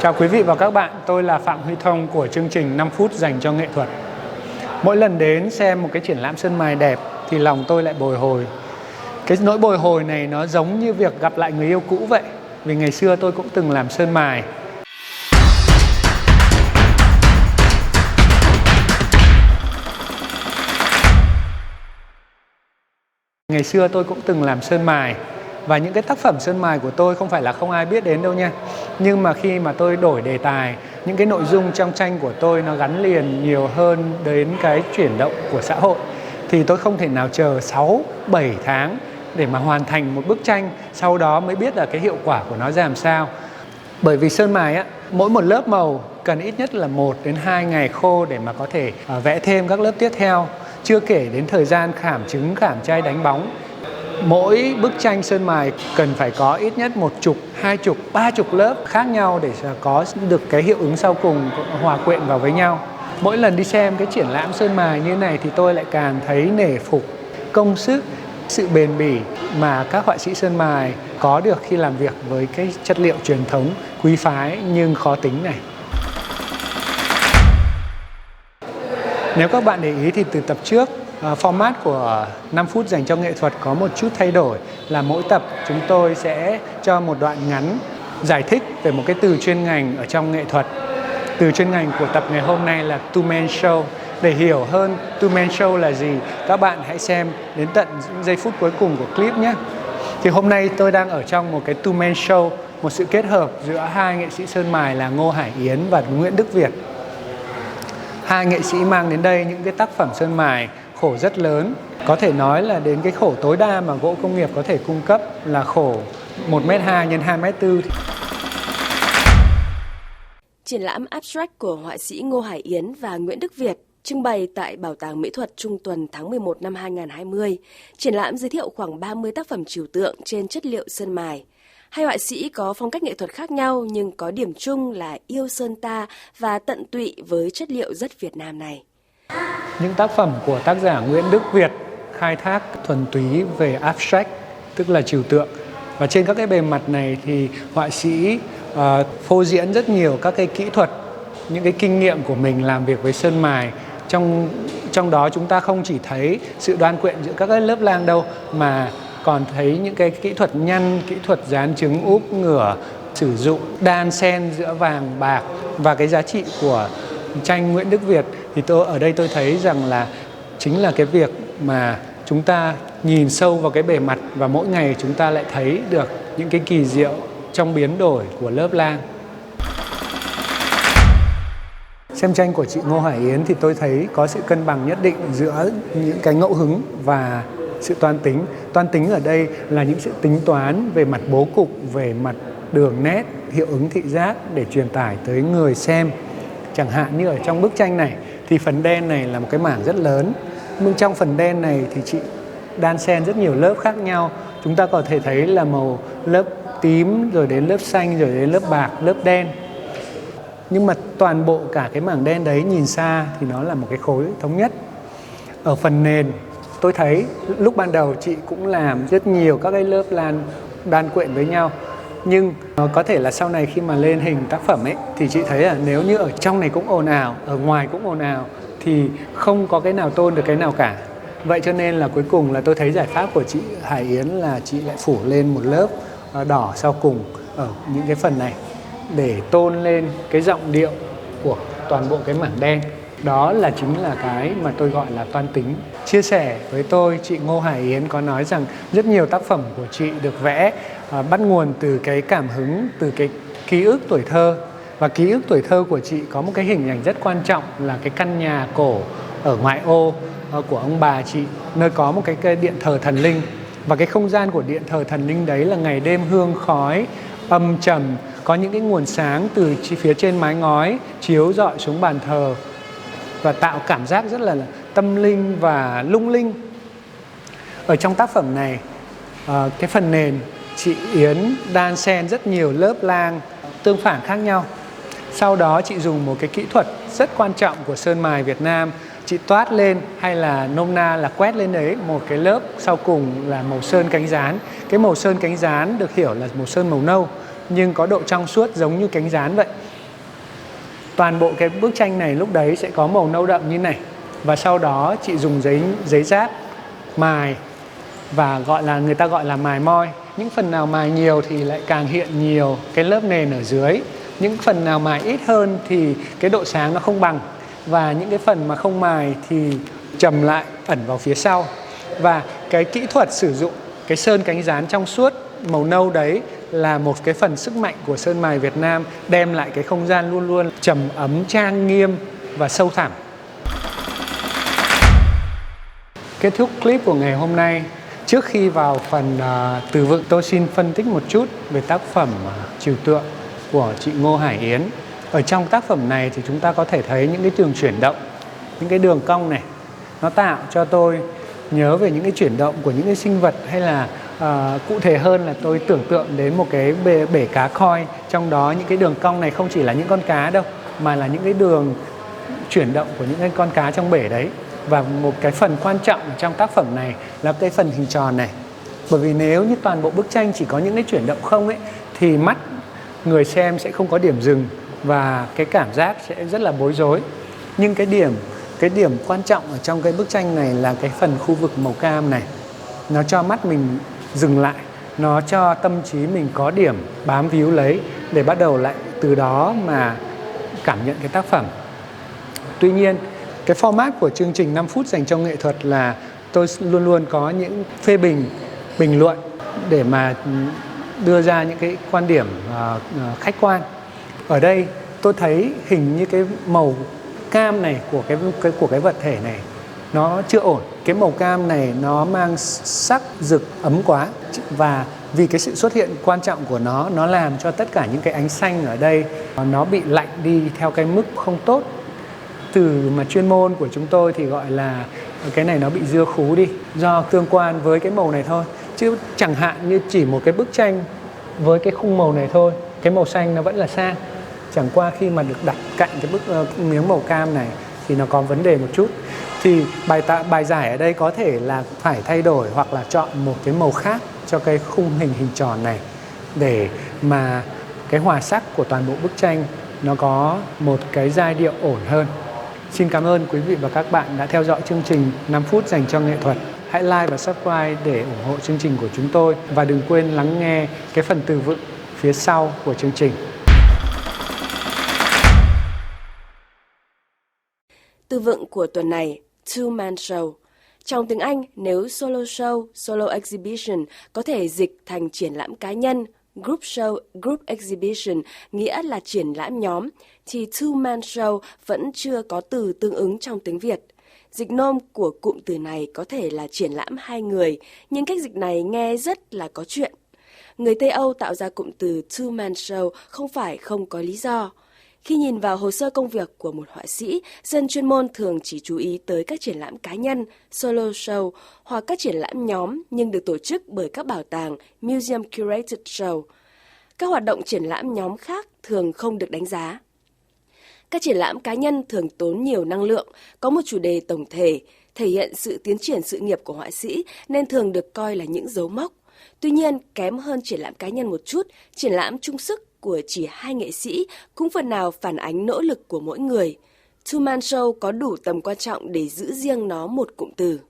Chào quý vị và các bạn, tôi là Phạm Huy Thông của chương trình 5 phút dành cho nghệ thuật. Mỗi lần đến xem một cái triển lãm sơn mài đẹp thì lòng tôi lại bồi hồi. Cái nỗi bồi hồi này nó giống như việc gặp lại người yêu cũ vậy. Vì ngày xưa tôi cũng từng làm sơn mài. Ngày xưa tôi cũng từng làm sơn mài. Và những cái tác phẩm sơn mài của tôi không phải là không ai biết đến đâu nha. Nhưng mà khi mà tôi đổi đề tài, những cái nội dung trong tranh của tôi nó gắn liền nhiều hơn đến cái chuyển động của xã hội, thì tôi không thể nào chờ 6-7 tháng để mà hoàn thành một bức tranh, sau đó mới biết là cái hiệu quả của nó ra làm sao. Bởi vì sơn mài á, mỗi một lớp màu cần ít nhất là 1 đến 2 ngày khô để mà có thể vẽ thêm các lớp tiếp theo. Chưa kể đến thời gian khảm trứng, khảm chai, đánh bóng. Mỗi bức tranh sơn mài cần phải có ít nhất 10, 20, 30 lớp khác nhau để có được cái hiệu ứng sau cùng hòa quyện vào với nhau. Mỗi lần đi xem cái triển lãm sơn mài như này thì tôi lại càng thấy nể phục công sức, sự bền bỉ mà các họa sĩ sơn mài có được khi làm việc với cái chất liệu truyền thống quý phái nhưng khó tính này. Nếu các bạn để ý thì từ tập trước, format của 5 phút dành cho nghệ thuật có một chút thay đổi, là mỗi tập chúng tôi sẽ cho một đoạn ngắn giải thích về một cái từ chuyên ngành ở trong nghệ thuật. Từ chuyên ngành của tập ngày hôm nay là two-man show. Để hiểu hơn two-man show là gì, các bạn hãy xem đến tận những giây phút cuối cùng của clip nhé. Thì hôm nay tôi đang ở trong một cái two-man show, một sự kết hợp giữa hai nghệ sĩ sơn mài là Ngô Hải Yến và Nguyễn Đức Việt. Hai nghệ sĩ mang đến đây những cái tác phẩm sơn mài khổ rất lớn. Có thể nói là đến cái khổ tối đa mà gỗ công nghiệp có thể cung cấp là khổ 1m2 x 2m4. Triển lãm Abstract của họa sĩ Ngô Hải Yến và Nguyễn Đức Việt trưng bày tại Bảo tàng Mỹ thuật Trung tuần tháng 11 năm 2020. Triển lãm giới thiệu khoảng 30 tác phẩm trừu tượng trên chất liệu sơn mài. Hai họa sĩ có phong cách nghệ thuật khác nhau nhưng có điểm chung là yêu sơn ta và tận tụy với chất liệu rất Việt Nam này. Những tác phẩm của tác giả Nguyễn Đức Việt khai thác thuần túy về abstract, tức là trừu tượng. Và trên các cái bề mặt này thì họa sĩ phô diễn rất nhiều các cái kỹ thuật, những cái kinh nghiệm của mình làm việc với sơn mài. Trong đó chúng ta không chỉ thấy sự đoan quyện giữa các cái lớp lang đâu, mà còn thấy những cái kỹ thuật nhăn, kỹ thuật dán trứng úp ngửa, sử dụng đan xen giữa vàng bạc. Và cái giá trị của tranh Nguyễn Đức Việt thì ở đây tôi thấy rằng là chính là cái việc mà chúng ta nhìn sâu vào cái bề mặt và mỗi ngày chúng ta lại thấy được những cái kỳ diệu trong biến đổi của lớp lang. Xem tranh của chị Ngô Hải Yến thì tôi thấy có sự cân bằng nhất định giữa những cái ngẫu hứng và sự toan tính. Toan tính ở đây là những sự tính toán về mặt bố cục, về mặt đường nét, hiệu ứng thị giác để truyền tải tới người xem. Chẳng hạn như ở trong bức tranh này thì phần đen này là một cái mảng rất lớn. Nhưng trong phần đen này thì chị đan xen rất nhiều lớp khác nhau. Chúng ta có thể thấy là màu lớp tím, rồi đến lớp xanh, rồi đến lớp bạc, lớp đen. Nhưng mà toàn bộ cả cái mảng đen đấy nhìn xa thì nó là một cái khối thống nhất. Ở phần nền tôi thấy lúc ban đầu chị cũng làm rất nhiều các cái lớp đan quyện với nhau. Nhưng có thể là sau này khi mà lên hình tác phẩm ấy thì chị thấy là nếu như ở trong này cũng ồn ào, ở ngoài cũng ồn ào thì không có cái nào tôn được cái nào cả. Vậy cho nên là cuối cùng là tôi thấy giải pháp của chị Hải Yến là chị lại phủ lên một lớp đỏ sau cùng ở những cái phần này để tôn lên cái giọng điệu của toàn bộ cái mảng đen. Đó là chính là cái mà tôi gọi là toan tính. Chia sẻ với tôi, chị Ngô Hải Yến có nói rằng rất nhiều tác phẩm của chị được vẽ bắt nguồn từ cái cảm hứng, từ cái ký ức tuổi thơ. Và ký ức tuổi thơ của chị có một cái hình ảnh rất quan trọng là cái căn nhà cổ ở ngoại ô của ông bà chị, nơi có một cái điện thờ thần linh. Và cái không gian của điện thờ thần linh đấy là ngày đêm hương khói, âm trầm, có những cái nguồn sáng từ phía trên mái ngói chiếu rọi xuống bàn thờ và tạo cảm giác rất là tâm linh và lung linh. Ở trong tác phẩm này, cái phần nền chị Yến đan xen rất nhiều lớp lang tương phản khác nhau. Sau đó chị dùng một cái kỹ thuật rất quan trọng của sơn mài Việt Nam. Chị toát lên, hay là nôm na là quét lên đấy một cái lớp sau cùng là màu sơn cánh gián. Cái màu sơn cánh gián được hiểu là màu sơn màu nâu. nhưng có độ trong suốt giống như cánh gián vậy. Toàn bộ cái bức tranh này lúc đấy sẽ có màu nâu đậm như này, và sau đó chị dùng giấy giáp mài, và người ta gọi là mài moi. Những phần nào mài nhiều thì lại càng hiện nhiều cái lớp nền ở dưới. Những phần nào mài ít hơn thì cái độ sáng nó không bằng, và những cái phần mà không mài thì trầm lại, ẩn vào phía sau. Và cái kỹ thuật sử dụng cái sơn cánh gián trong suốt màu nâu đấy là một cái phần sức mạnh của sơn mài Việt Nam, đem lại cái không gian luôn luôn trầm ấm, trang nghiêm và sâu thẳm. Kết thúc clip của ngày hôm nay, trước khi vào phần từ vựng, tôi xin phân tích một chút về tác phẩm Trừu tượng của chị Ngô Hải Yến. Ở trong tác phẩm này thì chúng ta có thể thấy những cái đường chuyển động, những cái đường cong này, nó tạo cho tôi nhớ về những cái chuyển động của những cái sinh vật, hay là cụ thể hơn là tôi tưởng tượng đến một cái bể cá koi. Trong đó những cái đường cong này không chỉ là những con cá đâu, mà là những cái đường chuyển động của những cái con cá trong bể đấy. Và một cái phần quan trọng trong tác phẩm này là cái phần hình tròn này. Bởi vì nếu như toàn bộ bức tranh chỉ có những cái chuyển động không ấy, thì mắt người xem sẽ không có điểm dừng, và cái cảm giác sẽ rất là bối rối. Nhưng cái điểm quan trọng ở trong cái bức tranh này là cái phần khu vực màu cam này. Nó cho mắt mình dừng lại, nó cho tâm trí mình có điểm bám víu lấy, để bắt đầu lại từ đó mà cảm nhận cái tác phẩm. Tuy nhiên, cái format của chương trình 5 phút dành cho nghệ thuật là tôi luôn luôn có những phê bình luận để mà đưa ra những cái quan điểm khách quan. Ở đây tôi thấy hình như cái màu cam này của cái vật thể này nó chưa ổn. Cái màu cam này nó mang sắc rực ấm quá, và vì cái sự xuất hiện quan trọng của nó làm cho tất cả những cái ánh xanh ở đây nó bị lạnh đi theo cái mức không tốt. Từ mà chuyên môn của chúng tôi thì gọi là cái này nó bị dưa khú đi, do tương quan với cái màu này thôi. Chứ chẳng hạn như chỉ một cái bức tranh với cái khung màu này thôi, cái màu xanh nó vẫn là sang. Chẳng qua khi mà được đặt cạnh cái miếng màu cam này thì nó có vấn đề một chút. Thì bài giải ở đây có thể là phải thay đổi, hoặc là chọn một cái màu khác cho cái khung hình tròn này, để mà cái hòa sắc của toàn bộ bức tranh nó có một cái giai điệu ổn hơn. Xin cảm ơn quý vị và các bạn đã theo dõi chương trình 5 phút dành cho nghệ thuật. Hãy like và subscribe để ủng hộ chương trình của chúng tôi, và đừng quên lắng nghe cái phần từ vựng phía sau của chương trình. Từ vựng của tuần này, two-man show. Trong tiếng Anh, nếu solo show, solo exhibition có thể dịch thành triển lãm cá nhân, group show, group exhibition nghĩa là triển lãm nhóm, thì two-man show vẫn chưa có từ tương ứng trong tiếng Việt. Dịch nôm của cụm từ này có thể là triển lãm hai người, nhưng cách dịch này nghe rất là có chuyện. Người Tây Âu tạo ra cụm từ two-man show không phải không có lý do. Khi nhìn vào hồ sơ công việc của một họa sĩ, dân chuyên môn thường chỉ chú ý tới các triển lãm cá nhân, solo show, hoặc các triển lãm nhóm nhưng được tổ chức bởi các bảo tàng, museum curated show. Các hoạt động triển lãm nhóm khác thường không được đánh giá. Các triển lãm cá nhân thường tốn nhiều năng lượng, có một chủ đề tổng thể, thể hiện sự tiến triển sự nghiệp của họa sĩ nên thường được coi là những dấu mốc. Tuy nhiên, kém hơn triển lãm cá nhân một chút, triển lãm chung sức của chỉ hai nghệ sĩ cũng phần nào phản ánh nỗ lực của mỗi người. Two-man show có đủ tầm quan trọng để giữ riêng nó một cụm từ.